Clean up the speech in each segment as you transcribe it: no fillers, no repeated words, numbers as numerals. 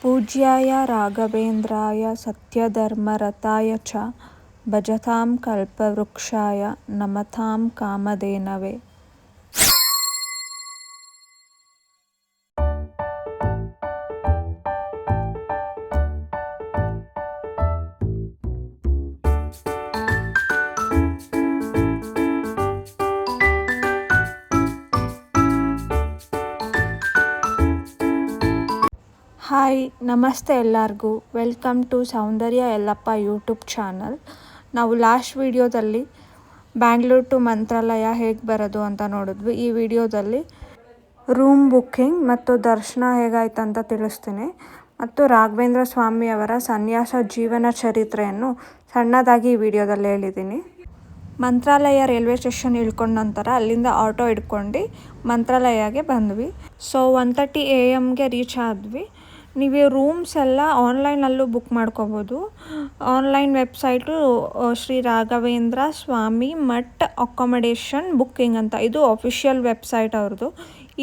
पूज्याय राघवेन्द्राय सत्यधर्मरताय च भजतां कल्पवृक्षाय नमतां कामधेनवे। ಹಾಯ್, ನಮಸ್ತೆ ಎಲ್ಲರಿಗೂ. Welcome to Soundarya Yallappa YouTube channel. ನಾವು ಲಾಸ್ಟ್ ವಿಡಿಯೋದಲ್ಲಿ ಬ್ಯಾಂಗ್ಳೂರ್ ಟು ಮಂತ್ರಾಲಯ ಹೇಗೆ ಬರೋದು ಅಂತ ನೋಡಿದ್ವಿ. ಈ ವಿಡಿಯೋದಲ್ಲಿ ರೂಮ್ ಬುಕ್ಕಿಂಗ್ ಮತ್ತು ದರ್ಶನ ಹೇಗಾಯ್ತು ಅಂತ ತಿಳಿಸ್ತೀನಿ. ಮತ್ತು ರಾಘವೇಂದ್ರ ಸ್ವಾಮಿಯವರ ಸನ್ಯಾಸ ಜೀವನ ಚರಿತ್ರೆಯನ್ನು ಸಣ್ಣದಾಗಿ ಈ ವಿಡಿಯೋದಲ್ಲಿ ಹೇಳಿದ್ದೀನಿ. ಮಂತ್ರಾಲಯ ರೈಲ್ವೆ ಸ್ಟೇಷನ್ ಇಳ್ಕೊಂಡ ನಂತರ ಅಲ್ಲಿಂದ ಆಟೋ ಹಿಡ್ಕೊಂಡು ಮಂತ್ರಾಲಯಗೆ ಬಂದ್ವಿ. ಸೊ 1:30 AM ರೀಚ್ ಆದ್ವಿ. ನೀವು ರೂಮ್ಸ್ ಎಲ್ಲ ಆನ್ಲೈನಲ್ಲೂ ಬುಕ್ ಮಾಡ್ಕೋಬೋದು. ಆನ್ಲೈನ್ ವೆಬ್ಸೈಟು ಶ್ರೀ ರಾಘವೇಂದ್ರ ಸ್ವಾಮಿ ಮಠ್ ಅಕಾಮಡೇಷನ್ ಬುಕ್ಕಿಂಗ್ ಅಂತ, ಇದು ಅಫಿಷಿಯಲ್ ವೆಬ್ಸೈಟ್ ಅವ್ರದ್ದು.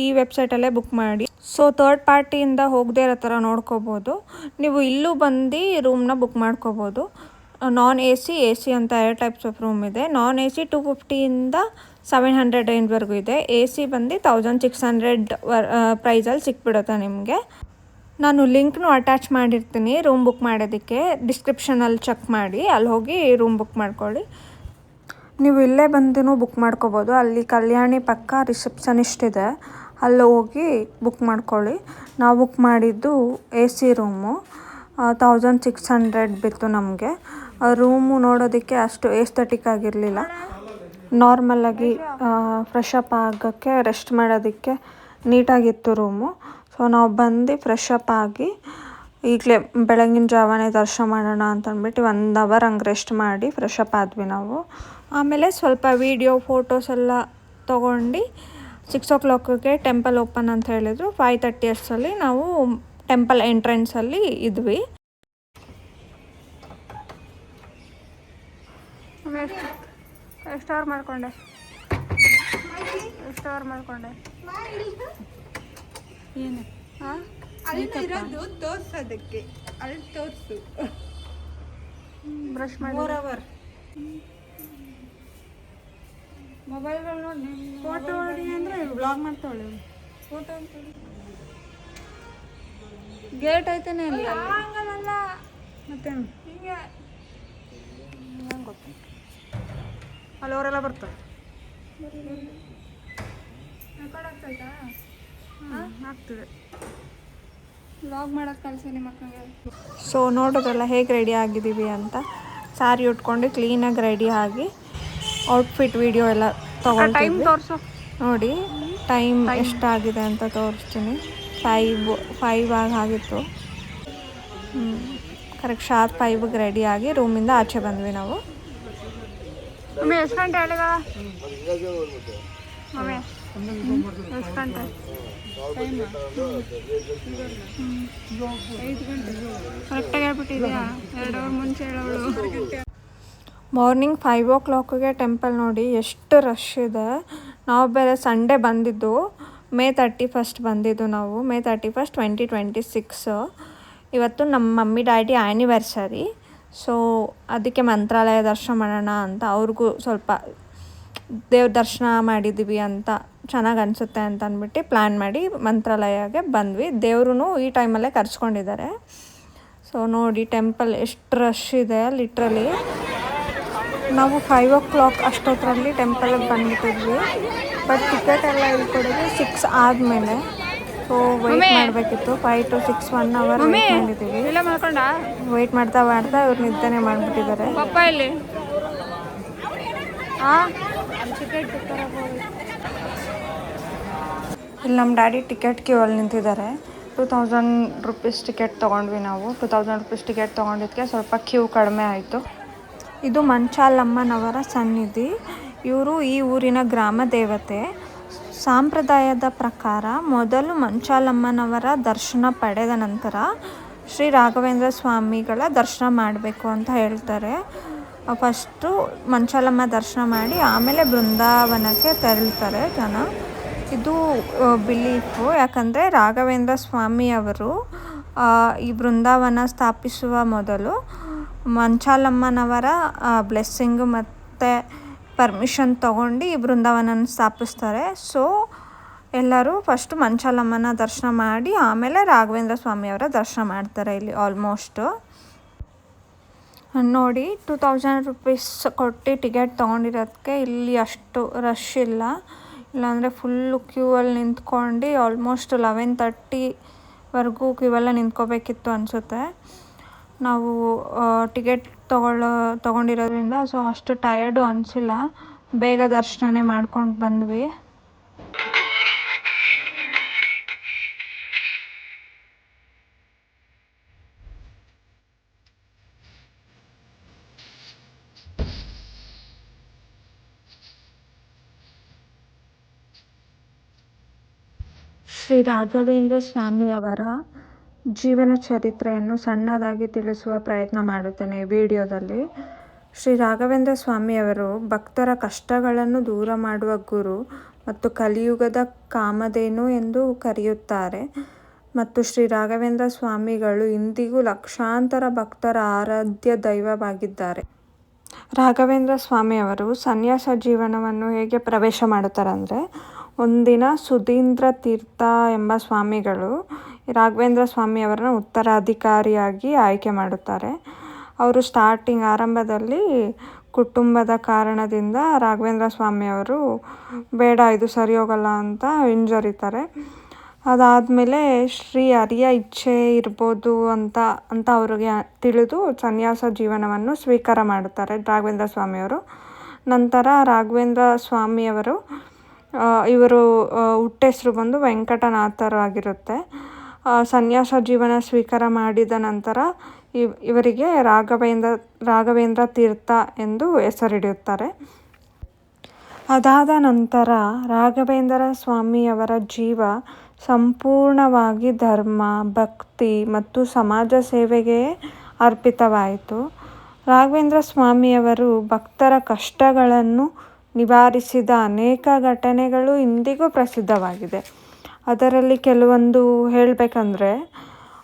ಈ ವೆಬ್ಸೈಟಲ್ಲೇ ಬುಕ್ ಮಾಡಿ. ಸೊ ಥರ್ಡ್ ಪಾರ್ಟಿಯಿಂದ ಹೋಗದೇ ಇರೋ ಥರ ನೋಡ್ಕೋಬೋದು. ನೀವು ಇಲ್ಲೂ ಬಂದು ರೂಮ್ನ ಬುಕ್ ಮಾಡ್ಕೋಬೋದು. ನಾನ್ AC ಅಂತ 2 ಟೈಪ್ಸ್ ಆಫ್ ರೂಮ್ ಇದೆ. ನಾನ್ AC 250ಇಂದ 700 ರೇಂಜ್ವರೆಗೂ ಇದೆ. AC ಬಂದು 1600 ಪ್ರೈಸಲ್ಲಿ ಸಿಕ್ಬಿಡುತ್ತೆ ನಿಮಗೆ. ನಾನು ಲಿಂಕ್ನು ಅಟ್ಯಾಚ್ ಮಾಡಿರ್ತೀನಿ ರೂಮ್ ಬುಕ್ ಮಾಡೋದಕ್ಕೆ. ಡಿಸ್ಕ್ರಿಪ್ಷನಲ್ಲಿ ಚೆಕ್ ಮಾಡಿ ಅಲ್ಲಿ ಹೋಗಿ ರೂಮ್ ಬುಕ್ ಮಾಡ್ಕೊಳ್ಳಿ. ನೀವು ಇಲ್ಲೇ ಬಂದು ಬುಕ್ ಮಾಡ್ಕೋಬೋದು. ಅಲ್ಲಿ ಕಲ್ಯಾಣಿ ಪಕ್ಕ ರಿಸೆಪ್ಷನಿಸ್ಟ್ ಇದೆ, ಅಲ್ಲಿ ಹೋಗಿ ಬುಕ್ ಮಾಡ್ಕೊಳ್ಳಿ. ನಾವು ಬುಕ್ ಮಾಡಿದ್ದು AC ರೂಮು. 1600 ಬಿತ್ತು ನಮಗೆ. ರೂಮು ನೋಡೋದಕ್ಕೆ ಅಷ್ಟು ಏಸ್ಥೆಟಿಕ್ ಆಗಿರಲಿಲ್ಲ. ನಾರ್ಮಲಾಗಿ ಫ್ರೆಶ್ ಅಪ್ ಆಗೋಕ್ಕೆ, ರೆಸ್ಟ್ ಮಾಡೋದಕ್ಕೆ ನೀಟಾಗಿತ್ತು ರೂಮು. ಸೊ ನಾವು ಬಂದು ಫ್ರೆಶ್ ಅಪ್ ಆಗಿ ಈಗಲೇ ಬೆಳಗಿನ ಜಾವನೇ ದರ್ಶನ ಮಾಡೋಣ ಅಂತಂದ್ಬಿಟ್ಟು 1 ಅವರ್ ಹಂಗೆ ರೆಸ್ಟ್ ಮಾಡಿ ಫ್ರೆಶ್ ಅಪ್ ಆದ್ವಿ ನಾವು. ಆಮೇಲೆ ಸ್ವಲ್ಪ ವೀಡಿಯೋ ಫೋಟೋಸ್ ಎಲ್ಲ ತೊಗೊಂಡು 6 o'clock ಟೆಂಪಲ್ ಓಪನ್ ಅಂತ ಹೇಳಿದರು. 5:30 ಅಷ್ಟರಲ್ಲಿ ನಾವು ಟೆಂಪಲ್ ಎಂಟ್ರೆನ್ಸಲ್ಲಿ ಇದ್ವಿ. ಎಷ್ಟು ಅವರ್ ಮಾಡ್ಕೊಂಡೆ ಏನು ಅಲ್ಲಿರೋದು ತೋರ್ಸೋದಕ್ಕೆ, ಅಲ್ಲಿ ತೋರಿಸು. ಬ್ರಷ್ ಮಾಡಿ 4 hour ಮೊಬೈಲ್ಗಳು ನೋಡಿ. ಫೋಟೋ ಹೊಡಿ ಅಂದರೆ ವ್ಲಾಗ್ ಮಾಡ್ತಾಳೆ. ಫೋಟೋ ಗೇಟ್ ಐತೇನೆ ಅಲ್ಲಿ. ಹಂಗಲ್ಲ ಮತ್ತೆ ಹಿಂಗೆ ನಂಗೆ ಗೊತ್ತು. ಅಲ್ಲಿ ಅವರೆಲ್ಲ ಬರ್ತಾರೆ. ರೆಕಾರ್ಡ್ ಆಗ್ತೈತಾ? ಆಗ್ತದೆ. ವ್ಲಾಗ್ ಮಾಡೋದು ಕಲಿಸಿ ನಿಮ್ಮ ಮಕ್ಕಳಿಗೆ. ಸೊ ನೋಡೋದಲ್ಲ ಹೇಗೆ ರೆಡಿ ಆಗಿದ್ದೀವಿ ಅಂತ. ಸ್ಯಾರಿ ಉಟ್ಕೊಂಡು ಕ್ಲೀನಾಗಿ ರೆಡಿ ಆಗಿ ಔಟ್ಫಿಟ್ ವಿಡಿಯೋ ಎಲ್ಲ ತೊಗೊಳ್ತೀವಿ. ನೋಡಿ ಟೈಮ್ ಎಷ್ಟಾಗಿದೆ ಅಂತ ತೋರಿಸ್ತೀನಿ. 5 ಆಗಿತ್ತು. ಕರೆಕ್ಟ್ ಶಾರ್ಪ್ 5ಗೆ ರೆಡಿ ಆಗಿ ರೂಮಿಂದ ಆಚೆ ಬಂದ್ವಿ ನಾವು. ಮಮ್ಮಿ ಎಷ್ಟು ಗಂಟೆ ಹೇಳಿದ? ಮಮ್ಮಿ ಎಷ್ಟು ಗಂಟೆ? 5 ಗಂಟೆ ಕರೆಕ್ಟಾಗಿ ಹೇಳ್ಬಿಟ್ಟಿದ್ಯಾ? 2 ಅವರ್ ಮುಂಚೆ ಹೇಳೋಳು. ಮಾರ್ನಿಂಗ್ 5 o'clock ಟೆಂಪಲ್ ನೋಡಿ ಎಷ್ಟು ರಶ್ ಇದೆ. ನಾವು ಬೇರೆ ಸಂಡೇ ಬಂದಿದ್ದು, May 31 ಬಂದಿದ್ದು ನಾವು. May 31, 2026. ಇವತ್ತು ನಮ್ಮ ಮಮ್ಮಿ ಡ್ಯಾಡಿ ಆ್ಯನಿವರ್ಸರಿ. ಸೊ ಅದಕ್ಕೆ ಮಂತ್ರಾಲಯ ದರ್ಶನ ಮಾಡೋಣ ಅಂತ, ಅವ್ರಿಗೂ ಸ್ವಲ್ಪ ದೇವ್ರ ದರ್ಶನ ಮಾಡಿದ್ದೀವಿ ಅಂತ ಚೆನ್ನಾಗಿ ಅನಿಸುತ್ತೆ ಅಂತ ಅಂದ್ಬಿಟ್ಟು ಪ್ಲ್ಯಾನ್ ಮಾಡಿ ಮಂತ್ರಾಲಯಗೆ ಬಂದ್ವಿ. ದೇವ್ರೂ ಈ ಟೈಮಲ್ಲೇ ಕರ್ಸ್ಕೊಂಡಿದ್ದಾರೆ. ಸೊ ನೋಡಿ ಟೆಂಪಲ್ ಎಷ್ಟು ರಶ್ ಇದೆ ಲಿಟ್ರಲಿ. ನಾವು 5 o'clock ಅಷ್ಟೊತ್ತರಲ್ಲಿ ಟೆಂಪಲ್ಗೆ ಬಂದ್ಬಿಟ್ಟಿದ್ವಿ. ಬಟ್ ಟಿಕೆಟ್ ಎಲ್ಲ ಕೊಡೋದು 6 ಆದಮೇಲೆ. ಸೊ ವೆಯ್ಟ್ ಮಾಡಬೇಕಿತ್ತು. 5 to 6 1 hour ವೆಯ್ಟ್ ಮಾಡಿದ್ದೀವಿ. ಇಲ್ಲ ಮಾಡ್ಕೊಂಡ ವೆಯ್ಟ್ ಮಾಡ್ತಾ ಇವ್ರು ನಿದ್ದೆನೇ ಮಾಡಿಬಿಟ್ಟಿದ್ದಾರೆ. ಪಪ್ಪ ಇಲ್ಲಿ ಟಿಕೆಟ್ ಇಲ್ಲಿ ನಮ್ಮ ಡ್ಯಾಡಿ ಟಿಕೆಟ್ ಕ್ಯೂ ಅಲ್ಲಿ ನಿಂತಿದ್ದಾರೆ. 2000 rupees ಟಿಕೆಟ್ ತೊಗೊಂಡ್ವಿ ನಾವು. 2000 rupees ಟಿಕೆಟ್ ತೊಗೊಂಡಿದ್ದಕ್ಕೆ ಸ್ವಲ್ಪ ಕ್ಯೂ ಕಡಿಮೆ ಆಯಿತು. ಇದು ಮಂಚಾಲಮ್ಮನವರ ಸನ್ನಿಧಿ. ಇವರು ಈ ಊರಿನ ಗ್ರಾಮ ದೇವತೆ. ಸಂಪ್ರದಾಯದ ಪ್ರಕಾರ ಮೊದಲು ಮಂಚಾಲಮ್ಮನವರ ದರ್ಶನ ಪಡೆದ ನಂತರ ಶ್ರೀ ರಾಘವೇಂದ್ರ ಸ್ವಾಮಿಗಳ ದರ್ಶನ ಮಾಡಬೇಕು ಅಂತ ಹೇಳ್ತಾರೆ. ಫಸ್ಟು ಮಂಚಾಲಮ್ಮ ದರ್ಶನ ಮಾಡಿ ಆಮೇಲೆ ಬೃಂದಾವನಕ್ಕೆ ತೆರಳ್ತಾರೆ ಜನ. ಇದು ಬಿಲೀಫು. ಯಾಕಂದರೆ ರಾಘವೇಂದ್ರ ಸ್ವಾಮಿಯವರು ಈ ಬೃಂದಾವನ ಸ್ಥಾಪಿಸುವ ಮೊದಲು ಮಂಚಾಲಮ್ಮನವರ ಬ್ಲೆಸ್ಸಿಂಗು ಮತ್ತು ಪರ್ಮಿಷನ್ ತೊಗೊಂಡು ಈ ಬೃಂದಾವನನ ಸ್ಥಾಪಿಸ್ತಾರೆ. ಸೊ ಎಲ್ಲರೂ ಫಸ್ಟು ಮಂಚಾಲಮ್ಮನ ದರ್ಶನ ಮಾಡಿ ಆಮೇಲೆ ರಾಘವೇಂದ್ರ ಸ್ವಾಮಿಯವರ ದರ್ಶನ ಮಾಡ್ತಾರೆ ಇಲ್ಲಿ ಆಲ್ಮೋಸ್ಟು. ನೋಡಿ 2000 ರೂಪೀಸ್ ಕೊಟ್ಟು ಟಿಕೆಟ್ ತೊಗೊಂಡಿರೋದಕ್ಕೆ ಇಲ್ಲಿ ಅಷ್ಟು ರಶ್ ಇಲ್ಲ. ಇಲ್ಲಾಂದರೆ ಫುಲ್ಲು ಕ್ಯೂವಲ್ಲಿ ನಿಂತ್ಕೊಂಡು ಆಲ್ಮೋಸ್ಟ್ 11:30ವರೆಗೂ ಕ್ಯೂವಲ್ಲೇ ನಿಂತ್ಕೋಬೇಕಿತ್ತು ಅನಿಸುತ್ತೆ. ನಾವು ಟಿಕೆಟ್ ತೊಗೊಂಡಿರೋದ್ರಿಂದ ಸೊ ಅಷ್ಟು ಟಯರ್ಡು ಅನಿಸಿಲ್ಲ, ಬೇಗ ದರ್ಶನ ಮಾಡ್ಕೊಂಡು ಬಂದ್ವಿ. ಶ್ರೀ ರಾಘವೇಂದ್ರ ಸ್ವಾಮಿಯವರ ಜೀವನ ಚರಿತ್ರೆಯನ್ನು ಸಣ್ಣದಾಗಿ ತಿಳಿಸುವ ಪ್ರಯತ್ನ ಮಾಡುತ್ತೇನೆ ಈ ವಿಡಿಯೋದಲ್ಲಿ. ಶ್ರೀ ರಾಘವೇಂದ್ರ ಸ್ವಾಮಿಯವರು ಭಕ್ತರ ಕಷ್ಟಗಳನ್ನು ದೂರ ಮಾಡುವ ಗುರು ಮತ್ತು ಕಲಿಯುಗದ ಕಾಮಧೇನು ಎಂದು ಕರೆಯುತ್ತಾರೆ. ಮತ್ತು ಶ್ರೀ ರಾಘವೇಂದ್ರ ಸ್ವಾಮಿಗಳು ಇಂದಿಗೂ ಲಕ್ಷಾಂತರ ಭಕ್ತರ ಆರಾಧ್ಯ ದೈವವಾಗಿದ್ದಾರೆ. ರಾಘವೇಂದ್ರ ಸ್ವಾಮಿಯವರು ಸನ್ಯಾಸ ಜೀವನವನ್ನು ಹೇಗೆ ಪ್ರವೇಶ ಮಾಡುತ್ತಾರೆ ಅಂದರೆ, ಒಂದಿನ ಸುಧೀಂದ್ರ ತೀರ್ಥ ಎಂಬ ಸ್ವಾಮಿಗಳು ರಾಘವೇಂದ್ರ ಸ್ವಾಮಿಯವರನ್ನು ಉತ್ತರಾಧಿಕಾರಿಯಾಗಿ ಆಯ್ಕೆ ಮಾಡುತ್ತಾರೆ. ಅವರು ಆರಂಭದಲ್ಲಿ ಕುಟುಂಬದ ಕಾರಣದಿಂದ ರಾಘವೇಂದ್ರ ಸ್ವಾಮಿಯವರು ಬೇಡ ಇದು ಸರಿ ಹೋಗಲ್ಲ ಅಂತ ಹಿಂಜರಿತಾರೆ. ಅದಾದಮೇಲೆ ಶ್ರೀ ಹರಿಯ ಇಚ್ಛೆ ಇರ್ಬೋದು ಅಂತ ಅವ್ರಿಗೆ ತಿಳಿದು ಸನ್ಯಾಸ ಜೀವನವನ್ನು ಸ್ವೀಕಾರ ಮಾಡುತ್ತಾರೆ ರಾಘವೇಂದ್ರ ಸ್ವಾಮಿಯವರು. ನಂತರ ರಾಘವೇಂದ್ರ ಸ್ವಾಮಿಯವರು ಇವರು ಹುಟ್ಟೆಸರು ಬಂದು ವೆಂಕಟನಾಥರು ಆಗಿರುತ್ತೆ. ಸನ್ಯಾಸ ಜೀವನ ಸ್ವೀಕಾರ ಮಾಡಿದ ನಂತರ ಇವರಿಗೆ ರಾಘವೇಂದ್ರ ತೀರ್ಥ ಎಂದು ಹೆಸರಿಡುತ್ತಾರೆ. ಅದಾದ ನಂತರ ರಾಘವೇಂದ್ರ ಸ್ವಾಮಿಯವರ ಜೀವ ಸಂಪೂರ್ಣವಾಗಿ ಧರ್ಮ, ಭಕ್ತಿ ಮತ್ತು ಸಮಾಜ ಸೇವೆಗೆ ಅರ್ಪಿತವಾಯಿತು. ರಾಘವೇಂದ್ರ ಸ್ವಾಮಿಯವರು ಭಕ್ತರ ಕಷ್ಟಗಳನ್ನು ನಿವಾರಿಸಿದ ಅನೇಕ ಘಟನೆಗಳು ಇಂದಿಗೂ ಪ್ರಸಿದ್ಧವಾಗಿದೆ. ಅದರಲ್ಲಿ ಕೆಲವೊಂದು ಹೇಳಬೇಕಂದ್ರೆ,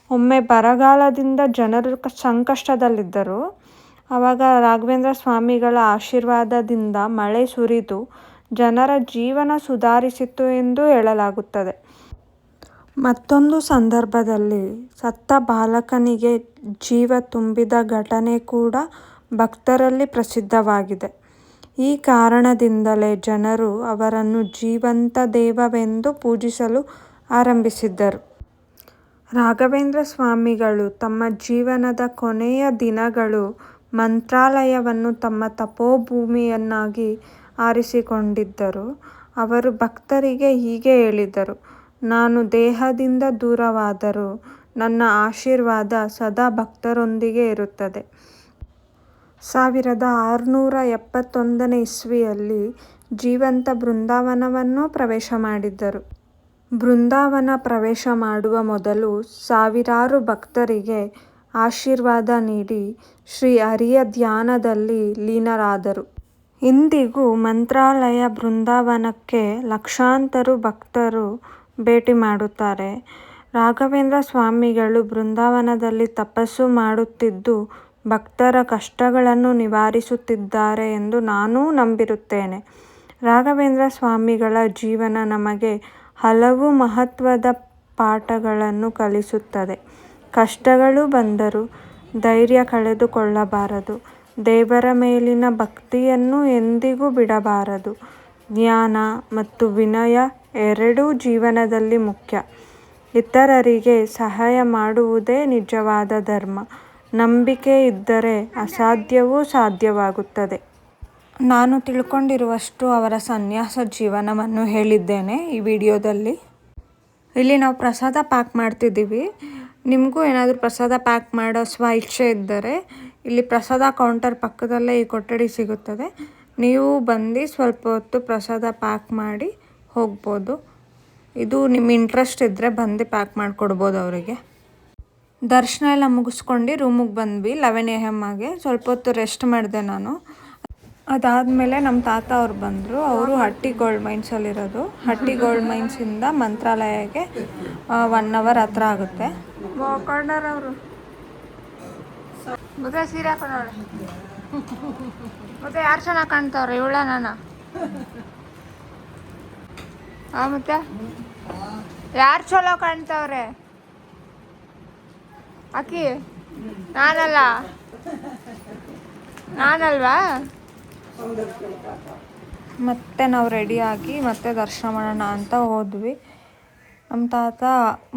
ಒಮ್ಮೆ ಬರಗಾಲದಿಂದ ಜನರು ಸಂಕಷ್ಟದಲ್ಲಿದ್ದರು. ಆವಾಗ ರಾಘವೇಂದ್ರ ಸ್ವಾಮಿಗಳ ಆಶೀರ್ವಾದದಿಂದ ಮಳೆ ಸುರಿದು ಜನರ ಜೀವನ ಸುಧಾರಿಸಿತು ಎಂದು ಹೇಳಲಾಗುತ್ತದೆ. ಮತ್ತೊಂದು ಸಂದರ್ಭದಲ್ಲಿ ಸತ್ತ ಬಾಲಕನಿಗೆ ಜೀವ ತುಂಬಿದ ಘಟನೆ ಕೂಡ ಭಕ್ತರಲ್ಲಿ ಪ್ರಸಿದ್ಧವಾಗಿದೆ. ಈ ಕಾರಣದಿಂದಲೇ ಜನರು ಅವರನ್ನು ಜೀವಂತ ದೇವವೆಂದು ಪೂಜಿಸಲು ಆರಂಭಿಸಿದ್ದರು. ರಾಘವೇಂದ್ರ ಸ್ವಾಮಿಗಳು ತಮ್ಮ ಜೀವನದ ಕೊನೆಯ ದಿನಗಳು ಮಂತ್ರಾಲಯವನ್ನು ತಮ್ಮ ತಪೋಭೂಮಿಯನ್ನಾಗಿ ಆರಿಸಿಕೊಂಡಿದ್ದರು. ಅವರು ಭಕ್ತರಿಗೆ ಹೀಗೆ ಹೇಳಿದರು: ನಾನು ದೇಹದಿಂದ ದೂರವಾದರೂ ನನ್ನ ಆಶೀರ್ವಾದ ಸದಾ ಭಕ್ತರೊಂದಿಗೆ ಇರುತ್ತದೆ. 1671 ಇಸ್ವಿಯಲ್ಲಿ ಜೀವಂತ ಬೃಂದಾವನವನ್ನು ಪ್ರವೇಶ ಮಾಡಿದ್ದರು. ಬೃಂದಾವನ ಪ್ರವೇಶ ಮಾಡುವ ಮೊದಲು ಸಾವಿರಾರು ಭಕ್ತರಿಗೆ ಆಶೀರ್ವಾದ ನೀಡಿ ಶ್ರೀ ಹರಿಯ ಧ್ಯಾನದಲ್ಲಿ ಲೀನರಾದರು. ಇಂದಿಗೂ ಮಂತ್ರಾಲಯ ಬೃಂದಾವನಕ್ಕೆ ಲಕ್ಷಾಂತರ ಭಕ್ತರು ಭೇಟಿ ಮಾಡುತ್ತಾರೆ. ರಾಘವೇಂದ್ರ ಸ್ವಾಮಿಗಳು ಬೃಂದಾವನದಲ್ಲಿ ತಪಸ್ಸು ಮಾಡುತ್ತಿದ್ದು ಭಕ್ತರ ಕಷ್ಟಗಳನ್ನು ನಿವಾರಿಸುತ್ತಿದ್ದಾರೆ ಎಂದು ನಾನೂ ನಂಬಿರುತ್ತೇನೆ. ರಾಘವೇಂದ್ರ ಸ್ವಾಮಿಗಳ ಜೀವನ ನಮಗೆ ಹಲವು ಮಹತ್ವದ ಪಾಠಗಳನ್ನು ಕಲಿಸುತ್ತದೆ. ಕಷ್ಟಗಳು ಬಂದರೂ ಧೈರ್ಯ ಕಳೆದುಕೊಳ್ಳಬಾರದು. ದೇವರ ಮೇಲಿನ ಭಕ್ತಿಯನ್ನು ಎಂದಿಗೂ ಬಿಡಬಾರದು. ಜ್ಞಾನ ಮತ್ತು ವಿನಯ ಎರಡೂ ಜೀವನದಲ್ಲಿ ಮುಖ್ಯ. ಇತರರಿಗೆ ಸಹಾಯ ಮಾಡುವುದೇ ನಿಜವಾದ ಧರ್ಮ. ನಂಬಿಕೆ ಇದ್ದರೆ ಅಸಾಧ್ಯವೂ ಸಾಧ್ಯವಾಗುತ್ತದೆ. ನಾನು ತಿಳ್ಕೊಂಡಿರುವಷ್ಟು ಅವರ ಸನ್ಯಾಸ ಜೀವನವನ್ನು ಹೇಳಿದ್ದೇನೆ ಈ ವಿಡಿಯೋದಲ್ಲಿ. ಇಲ್ಲಿ ನಾವು ಪ್ರಸಾದ ಪ್ಯಾಕ್ ಮಾಡ್ತಿದ್ದೀವಿ. ನಿಮಗೂ ಏನಾದರೂ ಪ್ರಸಾದ ಪ್ಯಾಕ್ ಮಾಡೋ ಇಚ್ಛೆ ಇದ್ದರೆ ಇಲ್ಲಿ ಪ್ರಸಾದ ಕೌಂಟರ್ ಪಕ್ಕದಲ್ಲೇ ಈ ಕೊಠಡಿ ಸಿಗುತ್ತದೆ. ನೀವು ಬಂದು ಸ್ವಲ್ಪ ಹೊತ್ತು ಪ್ರಸಾದ ಪ್ಯಾಕ್ ಮಾಡಿ ಹೋಗ್ಬೋದು. ಇದು ನಿಮ್ಮ ಇಂಟ್ರೆಸ್ಟ್ ಇದ್ದರೆ ಬಂದು ಪ್ಯಾಕ್ ಮಾಡಿಕೊಡ್ಬೋದು ಅವರಿಗೆ. ದರ್ಶನ ಎಲ್ಲ ಮುಗಿಸ್ಕೊಂಡು ರೂಮಿಗೆ ಬಂದ್ವಿ 11 AM ಆಗಿ. ಸ್ವಲ್ಪ ಹೊತ್ತು ರೆಸ್ಟ್ ಮಾಡಿದೆ ನಾನು. ಅದಾದಮೇಲೆ ನಮ್ಮ ತಾತ ಅವ್ರು ಬಂದರು. ಅವರು ಹಟ್ಟಿ ಗೋಲ್ಡ್ ಮೈನ್ಸಲ್ಲಿರೋದು. ಹಟ್ಟಿ ಗೋಲ್ಡ್ ಮೈನ್ಸಿಂದ ಮಂತ್ರಾಲಯಕ್ಕೆ 1 hour ಹತ್ರ ಆಗುತ್ತೆ. ಗೋಕರ್ಣರ್ ಅವರು ಮತ್ತೆ ಸೀರೆ ಹಾಕೊಂಡವ್ರೆ. ಮತ್ತೆ ಯಾರು ಚೆನ್ನಾಗಿ ಕಾಣ್ತಾವ್ರೆ? ಇವಳ ನಾನ? ಮತ್ತೆ ಯಾರು ಚಲೋ ಕಾಣ್ತಾವ್ರೆ? ಅಕ್ಕಿ ನಾನಲ್ವಾ? ಮತ್ತೆ ನಾವು ರೆಡಿಯಾಗಿ ಮತ್ತೆ ದರ್ಶನ ಮಾಡೋಣ ಅಂತ ಹೋದ್ವಿ. ನಮ್ಮ ತಾತ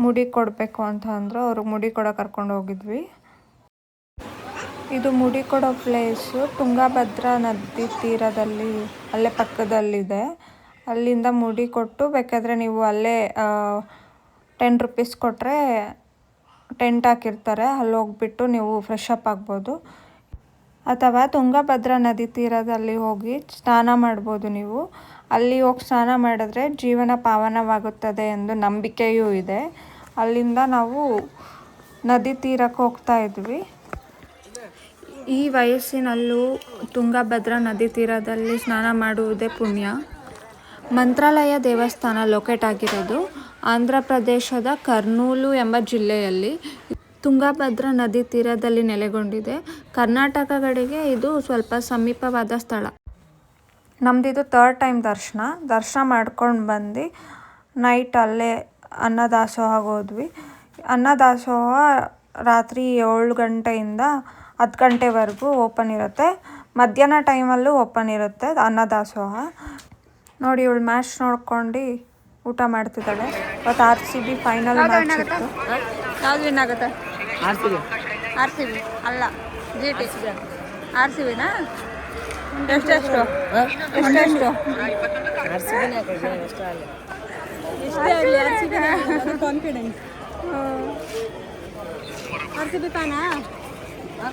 ಮುಡಿ ಕೊಡಬೇಕು ಅಂತ ಅಂದರು. ಅವ್ರಿಗೆ ಮುಡಿ ಕೊಡೋ ಕರ್ಕೊಂಡು ಹೋಗಿದ್ವಿ. ಇದು ಮುಡಿ ಕೊಡೋ ಪ್ಲೇಸು ತುಂಗಭದ್ರಾ ನದಿ ತೀರದಲ್ಲಿ ಅಲ್ಲೇ ಪಕ್ಕದಲ್ಲಿದೆ. ಅಲ್ಲಿಂದ ಮುಡಿ ಕೊಟ್ಟು ಬೇಕಾದರೆ ನೀವು ಅಲ್ಲೇ 10 ರೂಪೀಸ್ ಕೊಟ್ಟರೆ ಟೆಂಟ್ ಹಾಕಿರ್ತಾರೆ, ಅಲ್ಲಿ ಹೋಗ್ಬಿಟ್ಟು ನೀವು ಫ್ರೆಶ್ ಅಪ್ ಆಗ್ಬೋದು. ಅಥವಾ ತುಂಗಭದ್ರಾ ನದಿ ತೀರದಲ್ಲಿ ಹೋಗಿ ಸ್ನಾನ ಮಾಡ್ಬೋದು. ನೀವು ಅಲ್ಲಿ ಹೋಗಿ ಸ್ನಾನ ಮಾಡಿದ್ರೆ ಜೀವನ ಪಾವನವಾಗುತ್ತದೆ ಎಂದು ನಂಬಿಕೆಯೂ ಇದೆ. ಅಲ್ಲಿಂದ ನಾವು ನದಿ ತೀರಕ್ಕೆ ಹೋಗ್ತಾ ಇದ್ವಿ. ಈ ವಯಸ್ಸಿನಲ್ಲೂ ತುಂಗಭದ್ರಾ ನದಿ ತೀರದಲ್ಲಿ ಸ್ನಾನ ಮಾಡುವುದೇ ಪುಣ್ಯ. ಮಂತ್ರಾಲಯ ದೇವಸ್ಥಾನ ಲೊಕೇಟ್ ಆಗಿರೋದು ಆಂಧ್ರ ಪ್ರದೇಶದ ಕರ್ನೂಲು ಎಂಬ ಜಿಲ್ಲೆಯಲ್ಲಿ. ತುಂಗಭದ್ರಾ ನದಿ ತೀರದಲ್ಲಿ ನೆಲೆಗೊಂಡಿದೆ. ಕರ್ನಾಟಕ ಕಡೆಗೆ ಇದು ಸ್ವಲ್ಪ ಸಮೀಪವಾದ ಸ್ಥಳ. ನಮ್ಮದಿದು 3rd ಟೈಮ್ ದರ್ಶನ ಮಾಡ್ಕೊಂಡು ಬಂದು ನೈಟ್ ಅಲ್ಲೇ ಅನ್ನದಾಸೋಹ ಹೋದ್ವಿ. ಅನ್ನದಾಸೋಹ ರಾತ್ರಿ 7 ಗಂಟೆಯಿಂದ 10 ಗಂಟೆವರೆಗೂ ಓಪನ್ ಇರುತ್ತೆ. ಮಧ್ಯಾಹ್ನ ಟೈಮಲ್ಲೂ ಓಪನ್ ಇರುತ್ತೆ ಅನ್ನದಾಸೋಹ. ನೋಡಿ, ಇವಳು ಮ್ಯಾಚ್ ನೋಡ್ಕೊಂಡು ಊಟ ಮಾಡ್ತಿದ್ದಾಳೆ. ಇವತ್ತು RCB ಫೈನಲ್ ಮ್ಯಾಚ್ ಇತ್ತು. ಯಾವ್ದು ವಿನ್ ಆಗುತ್ತೆ? RCB ಅಲ್ಲ, GT. RCBನಾ? ಎಷ್ಟೆಷ್ಟು? Confidence. RCB ಫ್ಯಾನಾ?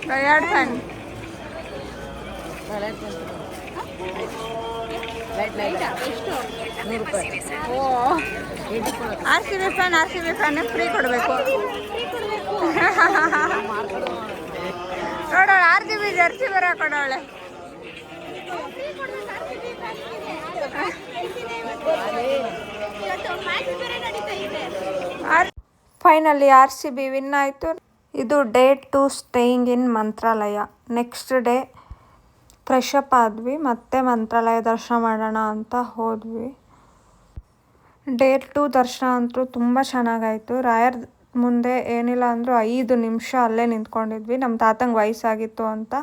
2 fan. RCB fan free ಕೊಡಬೇಕು. ನೋಡೋಣ, RCB ಜರ್ಸಿ ಬರ ಕೊಡೋಳೆ. ಫೈನಲಿ RCB ವಿನ್ ಆಯಿತು. ಇದು day 2 staying in Mantralaya. Next day fresh up ಆದ್ವಿ, ಮತ್ತೆ ಮಂತ್ರಾಲಯ ದರ್ಶನ ಮಾಡೋಣ ಅಂತ ಹೋದ್ವಿ. ಡೇ 2 ದರ್ಶನ ಅಂತೂ ತುಂಬ ಚೆನ್ನಾಗಾಯಿತು. ರಾಯರ್ ಮುಂದೆ ಏನಿಲ್ಲ ಅಂದರೂ 5 ನಿಮಿಷ ಅಲ್ಲೇ ನಿಂತ್ಕೊಂಡಿದ್ವಿ. ನಮ್ಮ ತಾತಂಗೆ ವಯಸ್ಸಾಗಿತ್ತು ಅಂತ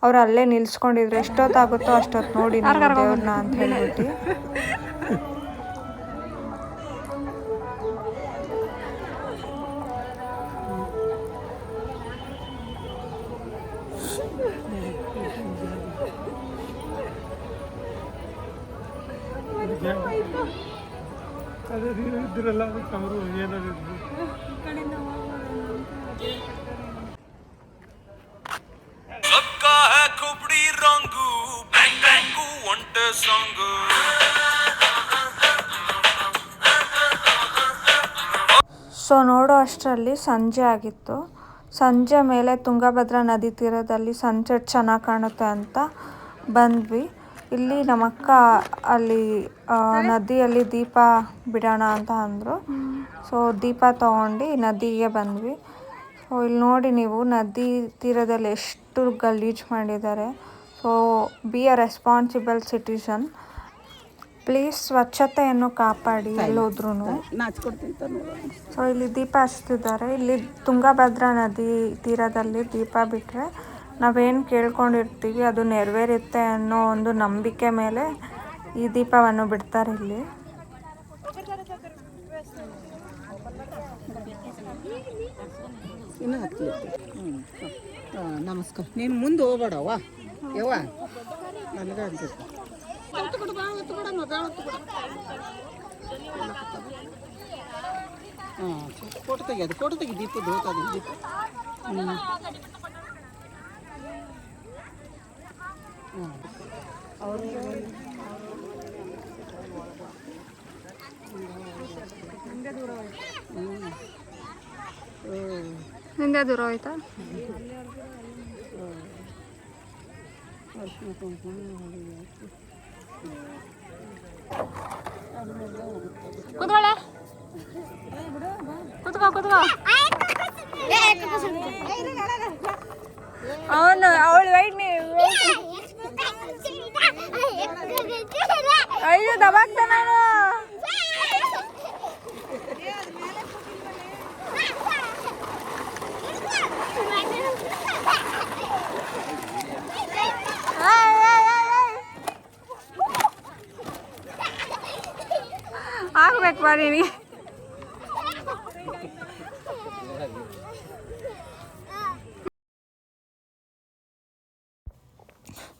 ಅವ್ರು ಅಲ್ಲೇ ನಿಲ್ಸ್ಕೊಂಡಿದ್ರು. ಎಷ್ಟೊತ್ತಾಗುತ್ತೋ ಅಷ್ಟೊತ್ತು ನೋಡಿ ದೇವ್ರನ್ನ ಅಂತ ಹೇಳ್ಬಿಟ್ಟು. ಸೊ ನೋಡೋ ಅಷ್ಟರಲ್ಲಿ ಸಂಜೆ ಆಗಿತ್ತು. ಸಂಜೆ ಮೇಲೆ ತುಂಗಭದ್ರಾ ನದಿ ತೀರದಲ್ಲಿ ಸನ್ಸೆಟ್ ಚೆನ್ನಾಗಿ ಕಾಣುತ್ತೆ ಅಂತ ಬಂದ್ವಿ. ಇಲ್ಲಿ ನಮ್ಮಕ್ಕ ಅಲ್ಲಿ ನದಿಯಲ್ಲಿ ದೀಪ ಬಿಡೋಣ ಅಂತ ಅಂದರು. ಸೊ ದೀಪ ತೊಗೊಂಡು ನದಿಗೆ ಬಂದ್ವಿ. ಸೊ ಇಲ್ಲಿ ನೋಡಿ ನೀವು, ನದಿ ತೀರದಲ್ಲಿ ಎಷ್ಟು ಗಲೀಜು ಮಾಡಿದ್ದಾರೆ. So be a responsible citizen. Please ಸ್ವಚ್ಛತೆಯನ್ನು ಕಾಪಾಡಿ ಎಲ್ಲೋದ್ರೂ. ಸೊ ಇಲ್ಲಿ ದೀಪ ಹಚ್ತಿದ್ದಾರೆ. ಇಲ್ಲಿ ತುಂಗಭದ್ರಾ ನದಿ ತೀರದಲ್ಲಿ ದೀಪ ಬಿಟ್ಟರೆ ನಾವೇನು ಕೇಳ್ಕೊಂಡಿರ್ತೀವಿ ಅದು ನೆರವೇರುತ್ತೆ ಅನ್ನೋ ಒಂದು ನಂಬಿಕೆ ಮೇಲೆ ಈ ದೀಪವನ್ನು ಬಿಡ್ತಾರೆ ಇಲ್ಲಿ. ನಮಸ್ಕಾರ. ನೀನು ಮುಂದೆ ಹೋಗ್ಬೇಡವ್ವ ಯವ್ವ, ನನಗೆ ಅನ್ಸುತ್ತೆ. ಹಾಂ, ಫೋಟೋ ತೆಗಿ ದೀಪದ್ದು ಹೋಗ್ತದೆ ದೀಪ. ನಿಂದೆ ದೂರ ಹೋಯ್ತಾ? ಕೂತ್ಕೊಳ್ಳೆ. ಕುತ್ಕೋ ಕುತ್ಕೋ. ಅವನು ಅವಳು ವೈಟ್ ಅಯ್ಯೋ ದಬಾಕ್ತಾನ ಆಗ್ಬೇಕು ಬಾರಿ ನೀ.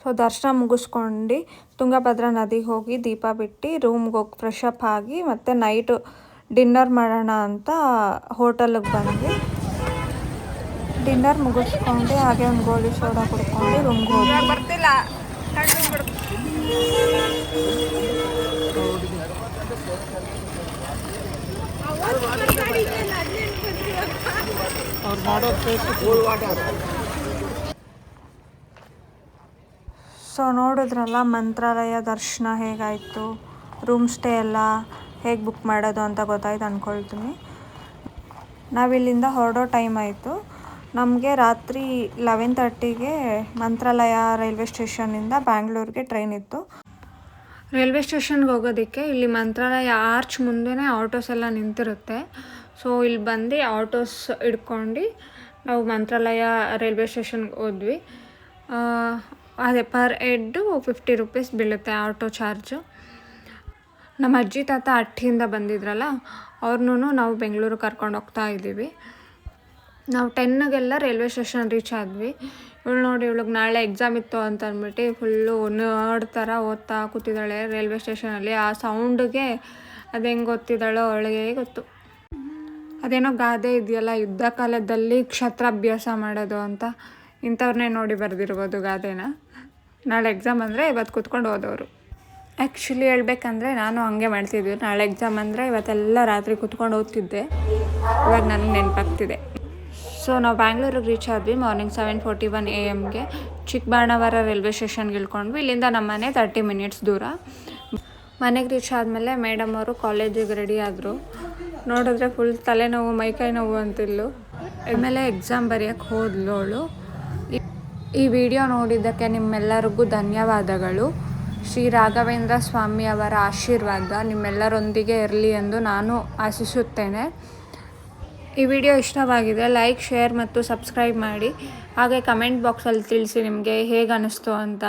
ಸೊ ದರ್ಶನ ಮುಗಿಸ್ಕೊಂಡು ತುಂಗಭದ್ರಾ ನದಿಗೆ ಹೋಗಿ ದೀಪ ಬಿಟ್ಟು ರೂಮ್ಗೆ ಹೋಗಿ ಫ್ರೆಶ್ ಅಪ್ ಆಗಿ ಮತ್ತು ನೈಟು ಡಿನ್ನರ್ ಮಾಡೋಣ ಅಂತ ಹೋಟೆಲಿಗೆ ಬಂದ್ವಿ. ಡಿನ್ನರ್ ಮುಗಿಸ್ಕೊಂಡು ಹಾಗೆ ಒಂದು ಗೋಲಿ ಸೋಡಾ ಕುಡ್ಕೊಂಡು ರೂಮ್ಗೆ ಹೋಗಿ ಬರ್ತಿಲ್ಲ. ಸೊ ನೋಡಿದ್ರಲ್ಲ ಮಂತ್ರಾಲಯ ದರ್ಶನ ಹೇಗಾಯಿತು, ರೂಮ್ ಸ್ಟೇ ಎಲ್ಲ ಹೇಗೆ ಬುಕ್ ಮಾಡೋದು ಅಂತ ಗೊತ್ತಾಯ್ತು ಅಂದ್ಕೊಳ್ತೀನಿ. ನಾವಿಲ್ಲಿಂದ ಹೊರಡೋ ಟೈಮ್ ಆಯಿತು. ನಮಗೆ ರಾತ್ರಿ 11:30ಗೆ ಮಂತ್ರಾಲಯ ರೈಲ್ವೆ ಸ್ಟೇಷನ್ನಿಂದ ಬ್ಯಾಂಗ್ಳೂರಿಗೆ ಟ್ರೈನ್ ಇತ್ತು. ರೈಲ್ವೆ ಸ್ಟೇಷನ್ಗೆ ಹೋಗೋದಕ್ಕೆ ಇಲ್ಲಿ ಮಂತ್ರಾಲಯ ಆರ್ಚ್ ಮುಂದೆನೇ ಆಟೋಸ್ ಎಲ್ಲ ನಿಂತಿರುತ್ತೆ. ಸೊ ಇಲ್ಲಿ ಬಂದು ಆಟೋಸ್ ಹಿಡ್ಕೊಂಡು ನಾವು ಮಂತ್ರಾಲಯ ರೈಲ್ವೆ ಸ್ಟೇಷನ್ಗೆ ಹೋದ್ವಿ. ಅದೇ ಪರ್ ಹೆಡ್ಡು 50 ರೂಪೀಸ್ ಬೀಳುತ್ತೆ ಆಟೋ ಚಾರ್ಜು. ನಮ್ಮ ಅಜ್ಜಿ ತಾತ ಅಟ್ಟಿಯಿಂದ ಬಂದಿದ್ರಲ್ಲ ಅವ್ರನ್ನೂ ನಾವು ಬೆಂಗಳೂರು ಕರ್ಕೊಂಡು ಹೋಗ್ತಾ ಇದ್ದೀವಿ. ನಾವು 10ಗೆಲ್ಲ ರೈಲ್ವೆ ಸ್ಟೇಷನ್ ರೀಚ್ ಆದ್ವಿ. ಇವಳು ನೋಡಿ, ಇವಳಿಗೆ ನಾಳೆ ಎಕ್ಸಾಮ್ ಇತ್ತು ಅಂತ ಅಂದ್ಬಿಟ್ಟು ಫುಲ್ಲು ನೋಡ್ತಾರ ಓದ್ತಾ ಕೂತಿದ್ದಾಳೆ ರೈಲ್ವೆ ಸ್ಟೇಷನಲ್ಲಿ. ಆ ಸೌಂಡ್ಗೆ ಅದು ಹೆಂಗೆ ಓದ್ತಿದ್ದಾಳೋ ಅವಳಿಗೆ ಗೊತ್ತು. ಅದೇನೋ ಗಾದೆ ಇದೆಯಲ್ಲ, ಯುದ್ಧ ಕಾಲದಲ್ಲಿ ಕ್ಷತ್ರಾಭ್ಯಾಸ ಮಾಡೋದು ಅಂತ, ಇಂಥವ್ರನ್ನೇ ನೋಡಿ ಬರೆದಿರ್ಬೋದು ಗಾದೆನ. ನಾಳೆ ಎಕ್ಸಾಮ್ ಅಂದರೆ ಇವತ್ತು ಕೂತ್ಕೊಂಡು ಓದೋರು. ಆ್ಯಕ್ಚುಲಿ ಹೇಳ್ಬೇಕಂದ್ರೆ ನಾನು ಹಂಗೆ ಮಾಡ್ತಿದ್ವಿ. ನಾಳೆ ಎಕ್ಸಾಮ್ ಅಂದರೆ ಇವತ್ತೆಲ್ಲ ರಾತ್ರಿ ಕೂತ್ಕೊಂಡು ಓದ್ತಿದ್ದೆ. ಇವಾಗ ನನಗೆ ನೆನಪಾಗ್ತಿದೆ. ಸೊ ನಾವು ಬ್ಯಾಂಗ್ಳೂರಿಗೆ ರೀಚ್ ಆದ್ವಿ ಮಾರ್ನಿಂಗ್ 7:41 AM ಚಿಕ್ಕಬಾಣಾವರ ರೈಲ್ವೆ ಸ್ಟೇಷನ್ಗೆ ಇಳ್ಕೊಂಡ್ವಿ. ಇಲ್ಲಿಂದ ನಮ್ಮ ಮನೆ 30 ಮಿನಿಟ್ಸ್ ದೂರ. ಮನೆಗೆ ರೀಚ್ ಆದಮೇಲೆ ಮೇಡಮ್ ಅವರು ಕಾಲೇಜಿಗೆ ರೆಡಿ ಆದರು. ನೋಡಿದ್ರೆ ಫುಲ್ ತಲೆನೋವು ಮೈಕೈ ನೋವು ಅಂತಿದ್ಲು. ಆಮೇಲೆ ಎಕ್ಸಾಮ್ ಬರೆಯೋಕ್ಕೆ ಹೋದ್ಲು ಅವಳು. ಈ ವಿಡಿಯೋ ನೋಡಿದ್ದಕ್ಕೆ ನಿಮ್ಮೆಲ್ಲರಿಗೂ ಧನ್ಯವಾದಗಳು. ಶ್ರೀ ರಾಘವೇಂದ್ರ ಸ್ವಾಮಿಯವರ ಆಶೀರ್ವಾದ ನಿಮ್ಮೆಲ್ಲರೊಂದಿಗೆ ಇರಲಿ ಎಂದು ನಾನು ಆಶಿಸುತ್ತೇನೆ. ಈ ವಿಡಿಯೋ ಇಷ್ಟವಾಗಿದೆ ಲೈಕ್, ಶೇರ್ ಮತ್ತು ಸಬ್ಸ್ಕ್ರೈಬ್ ಮಾಡಿ. ಹಾಗೆ ಕಮೆಂಟ್ ಬಾಕ್ಸಲ್ಲಿ ತಿಳಿಸಿ ನಿಮಗೆ ಹೇಗೆ ಅನ್ನಿಸ್ತು ಅಂತ.